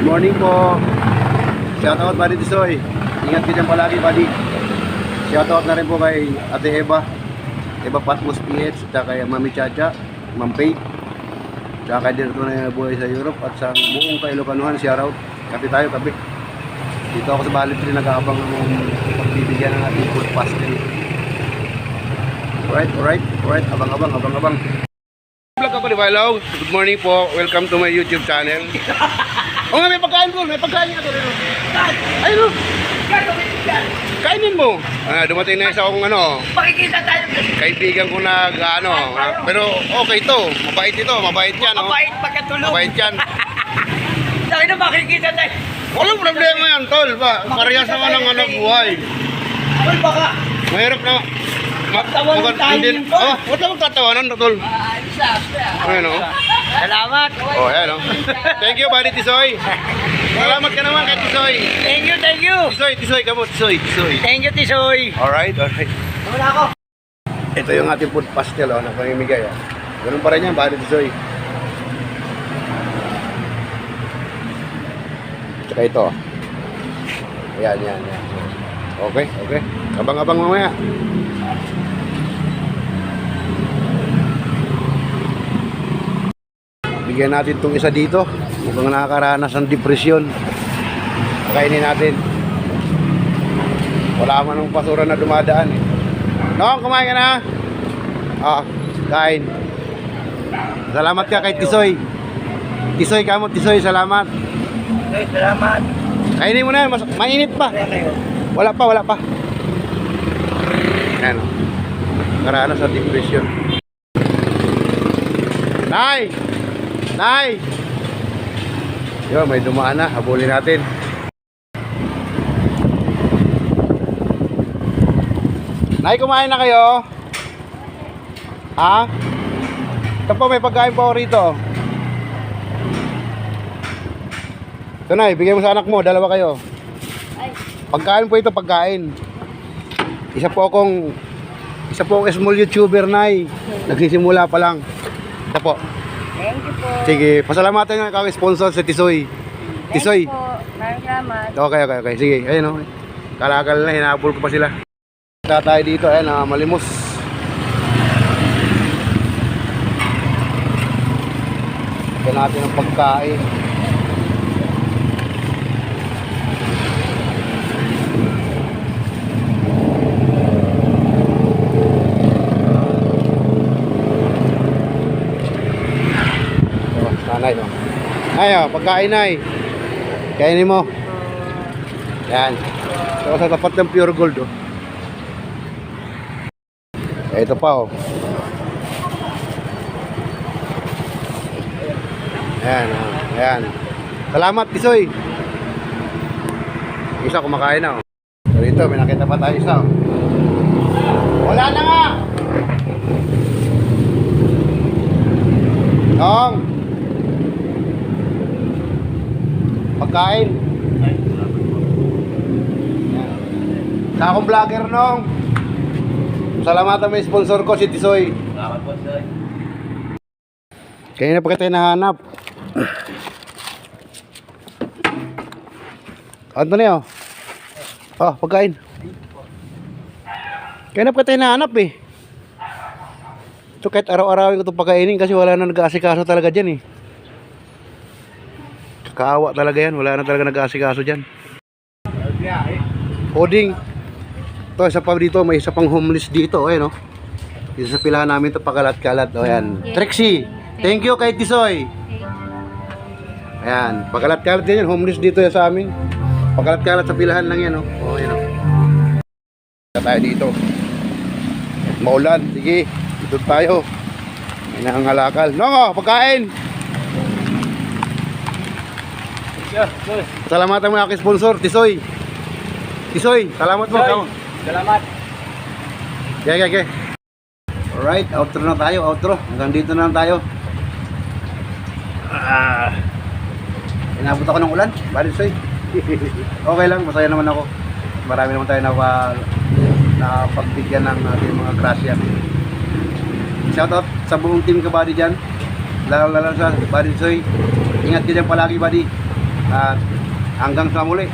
morning po. Shoutout buddy Tisoy. Ingat ka dyan palagi buddy. Shoutout na rin po kay Ate Eva Patmos PH, at kay Mami Chacha, Ma'am Faith, at kay Director na buhay sa Europe, at sa buong Kailocanuhan. Shoutout. Kape tayo, kape. Dito ako sa Balit 3 nag-aabang ng pagbibigyan ng ating food pastel. Alright. Abang. Vlog ka pa di ba? Hello. Good morning po. Welcome to my YouTube channel. Oh nga, may pagkain ko. May pagkain nga ito. Ayun. Kainin mo. Dumating na isa akong Makikita tayo. kaibigan ko na pero okay to. Mabait yan. Mabait pagkatulog. Mabait yan. Sabi na makikita tayo. Walang problema yan, tol. Parehas naman ang buhay. Tol, baka. Mahirap na. Magtawanan tayo yun, tol. Huwag lang magtatawanan, tol. Ayun, Salamat. Ayan, Thank you, buddy Tisoy. Salamat ka naman kay Tisoy. Thank you. Tisoy, kamo, Tisoy. Thank you, Tisoy. Alright. Wala ako. Ito yung ating food pastel, na pamimigay, Ganun pa rin yan, buddy Tisoy. Tsaka ito. Yan. Okay. Abang-abang mamaya. Bigyan natin itong isa dito. Mukhang nakakaranas ng depresyon. Kainin natin. Wala man ng basura na dumadaan. Noong, kumain ka na. Kain. Salamat ka kay Tisoy. Tisoy, salamat. Salamat. Kainin mo na, mainit pa. Wala pa. Ayan. Nakaranas ng depresyon. Nay! Yo, may dumaan na. Habulin natin. Nay, kumain na kayo? Ha? Ito po, may pagkain po ako rito. Ito, Nay, bigay mo sa anak mo. Dalawa kayo. Pagkain po ito, pagkain. Isa po akong small YouTuber, Nay. Nagsisimula pa lang. Ito po. Thank you po. Sige, pasalamatan nga kami sponsor sa Tisoy. Tisoy. Thank you po. Maraming salamat. Okay. Sige, ayun Kalakal na, hinahabol ko pa sila. Tayo dito, malimos. Ito natin ang pagkain. Pagkain, Nay. Kainin mo. Yan. Ito sa tapat ng pure gold, Ito pa, Ayan. Salamat, Tisoy. Isa kumakain na, So dito, may nakita pa tayo isa, Wala na nga. Pagkain. Sa akong vlogger, Salamatan may sponsor ko, si Tisoy. Salamat po, Tisoy. Kaya na pa kita nahanap. Antonio. Pagkain. Kaya na pa kita nahanap, Ito kahit araw-arawin ko itong pagkainin kasi wala na nag-aasikaso talaga dyan, Kakaawa talaga yan. Wala na talaga nag-aasikaso dyan. Hoding. Ito, isa pa dito. May isa pang homeless dito. Dito sa pilahan namin ito pakalat-kalat. Ayan. Trixie. Thank you kay Tisoy. Ayan. Pakalat-kalat din yan. Homeless dito yan sa amin. Pakalat-kalat sa pilahan lang yan. Ayan. Tayo dito. Maulan. Sige. Dito tayo. May nangangalakal. Pagkain. Salamatan mo aking sponsor, Tisoy. Salamat mo. Salamat. Okay. Alright, outro na tayo, Hanggang dito na lang tayo. Inabot ako ng ulan, Tisoy. Okay lang, masaya naman ako. Marami naman tayo napagbigyan ng ating mga grasya. Shoutout sa buong team Kabady dyan. Lalo sa Buddy Tisoy. Ingat ka dyan palagi, buddy. At hanggang sa muli.